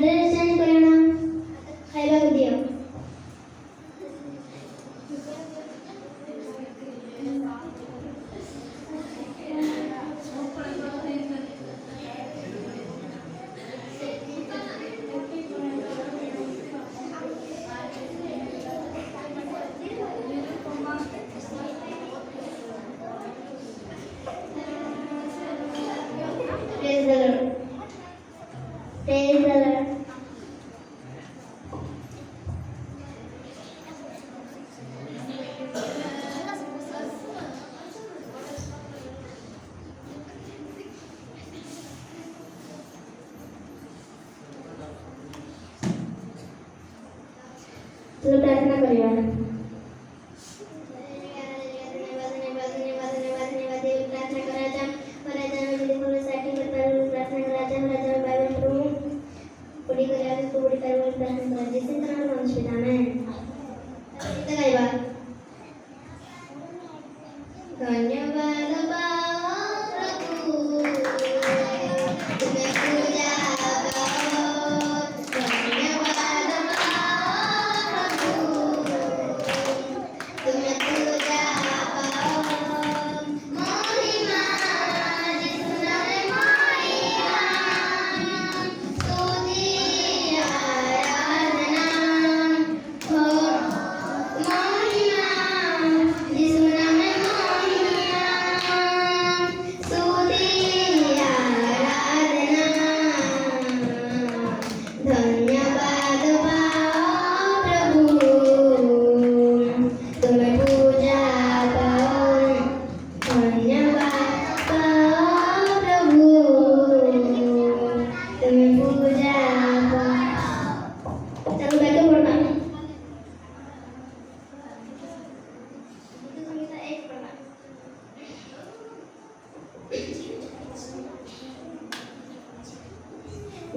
Dress change करना खाइबा को दियो Praise the Lord. Praise the Lord. चलो प्रार्थना करिए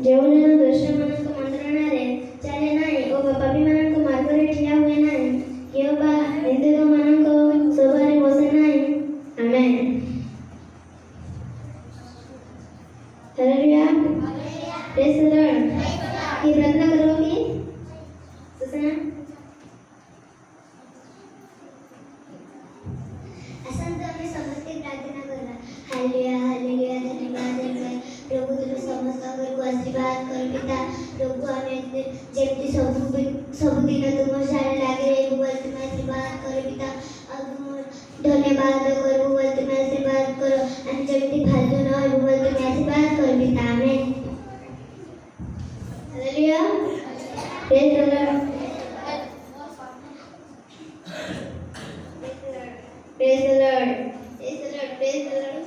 ଯେଉଁଦିନ ଦୋଷୀମାନଙ୍କୁ ମନ୍ତ୍ରଣାରେ ଚାଲେ ନାହିଁ ଓ ପାପୀମାନଙ୍କ ମାର୍ଗରେ ଠିଆ ହୁଏ ନାହିଁ, କେଉଁ ବା ନିର୍ଦ୍ଦୋଷମାନଙ୍କ ସଭାରେ ବସେ ନାହିଁ। ଆମେନ୍। ହାଲେଲୁୟା। ପ୍ରେଜ୍ ଦ ଲର୍ଡ। କି ପ୍ରାର୍ଥନା କରିବ କି? ସୁସନା ଆସନ୍ତୁ ଆମେ ସମସ୍ତେ ପ୍ରାର୍ଥନା କରିବା। ହାଲେଲୁୟା ହାଲେଲୁୟା ଧନ୍ୟବାଦ ପ୍ରଭୁ ତୁମେ ସମସ୍ତଙ୍କୁ आशीर्वाद कर पिता प्रभु हमें जेमती सबुदिन तुम सारे लागे रहबु बोल तुम आशीर्वाद कर पिता अब धन्यवाद करबु बोल तुम आशीर्वाद कर हम जेमती फालतू न होबु बोल तुम आशीर्वाद कर पिता amen. Hallelujah. Praise the Lord. Praise the Lord. Praise the Lord. Praise the Lord.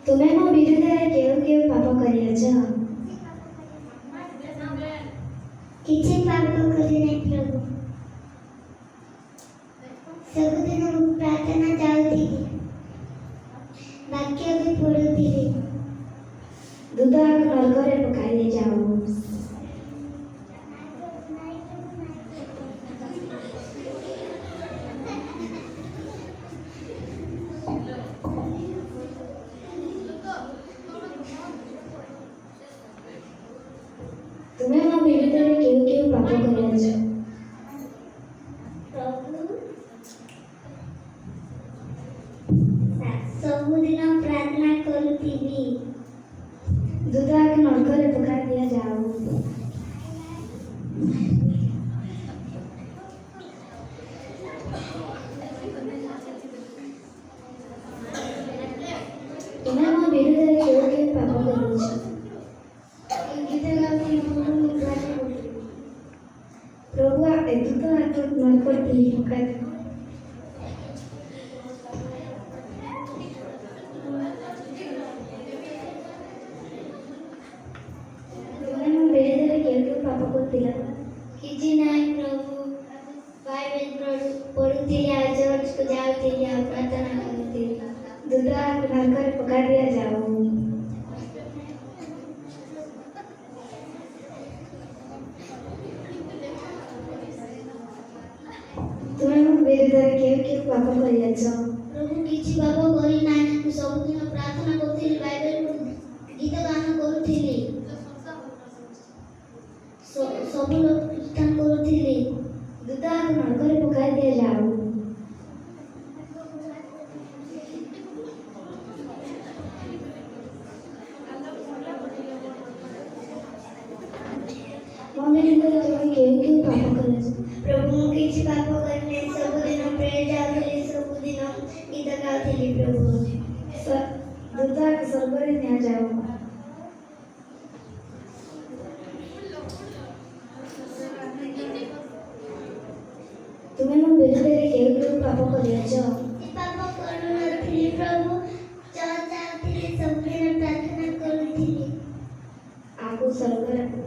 तुम्हें मो विरुद्ध केव पाप करियछ किछि पाप करि नै प्रभु सबुदिन प्रार्थना जाउथि वाक्य भी पढुथि दूध नरकरे पकाई दे जाऊ तुम्हें मो विरुद्ध केव पाप करियछ सबुदिन प्रार्थना करुथिबी दूध नरकरे पकाई दिया जाऊ କିଛି ନାହିଁ ପ୍ରଭୁ, ବାଇବେଲ ପଢୁଥିଲି, ଆଉ ଚର୍ଚ୍ଚକୁ ଯାଉଥିଲି, ଆଉ ପ୍ରାର୍ଥନା କରୁଥିଲି। दूध नलकर पका दिया जाओ। तुम्हें मो विरुद्ध के पाप कर ପ୍ରଭୁ କିଛି ପାପ କରିନାହିଁ। ମୁଁ ସବୁଦିନ ପ୍ରାର୍ଥନା କରୁଥିଲି, ବାଇବେଲ ଗୀତ ଗାନ କରୁଥିଲି, ସବୁ ଲୋକ କୀର୍ତ୍ତନ କରୁଥିଲି। दूध नलकर पका दिया जाओ। तुम्हें क्यों पाप कर ପ୍ରଭୁ ମୁଁ କିଛି ପାପ କରିନାହିଁ। ସବୁଦିନ ପ୍ରେୟର ଯାଉଥିଲି, ସବୁଦିନ ଗୀତ ଗାଉଥିଲି। ପ୍ରଭୁ दूध स्वर्ग निया जाओ। तुम्हें मो विरुद्ध क्यों पाप कर ପାପ କରୁନଥିଲି ପ୍ରଭୁ, ଚର୍ଚ୍ଚ ଯାଉଥିଲି, ସବୁଦିନ ପ୍ରାର୍ଥନା କରୁଥିଲି। आपको स्वर्ग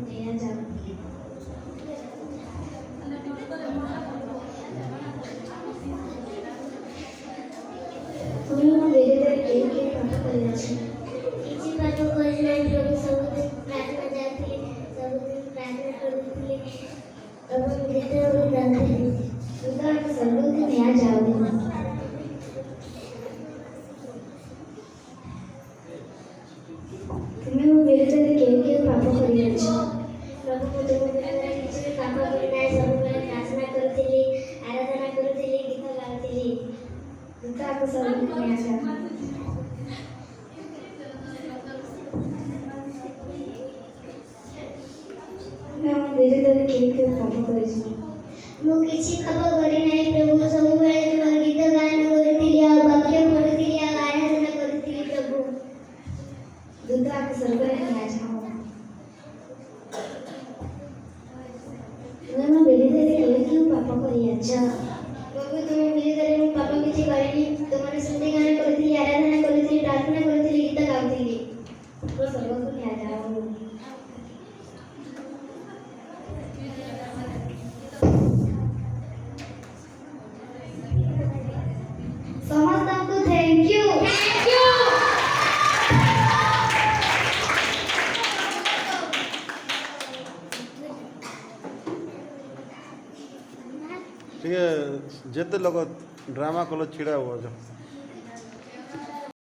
निया जाओ। तुम्हें मो विरुद्ध क्यों पाप कर କିଛି ପାପ କରିନାହିଁ ପ୍ରଭୁ, ସବୁଦିନ ପ୍ରାର୍ଥନା ଯାଉଥିଲି, ସବୁଦିନ ପ୍ରାର୍ଥନା କରୁଥିଲି ଏବଂ ଗୀତ ଗାଉଥିଲି। दूध स्वर्ग निया जाओ। तुम्हें मो विरुद्ध क्यों पाप कर ପ୍ରଭୁ ମୁଁ ତୁମ ବିରୋଧରେ କିଛି ବି ପାପ କରିନାହିଁ। ସବୁବେଳେ ପ୍ରାର୍ଥନା କରୁଥିଲି, ଆରାଧନା କରୁଥିଲି, ଗୀତ ଗାଉଥିଲି। दूध स्वर्ग निया जाओ। मैं मो विरुद्ध क्यों पाप कर ମୁଁ କିଛି ପାପ କରିନାହିଁ ପ୍ରଭୁ, ସବୁବେଳେ ତୁମ ଗୀତ ଗାନ କରୁଥିଲି, ଆଉ ବାକ୍ୟ ପଢୁଥିଲି, ଆଉ ଆରାଧନା କରୁଥିଲି। ପ୍ରଭୁ दूध स्वर्ग निया जाओ। तुम्हें मो विरुद्ध क्यों पाप कर ପ୍ରଭୁ ତୁମ ବିରୋଧରେ ମୁଁ ପାପ କିଛି କରିନି। ତୁମର ସ୍ତୁତି ଗାନ କରୁଥିଲି, ଆରାଧନା କରୁଥିଲି, ପ୍ରାର୍ଥନା କରୁଥିଲି, ଗୀତ ଗାଉଥିଲି। स्वर्ग को निया जाओ। ସମସ୍ତଙ୍କୁ ଥ୍ୟାଙ୍କ ୟୁ। ଟିକେ ଯେତେ ଲୋକ ଡ୍ରାମା କଲ ଛିଡ଼ା ହୁଅ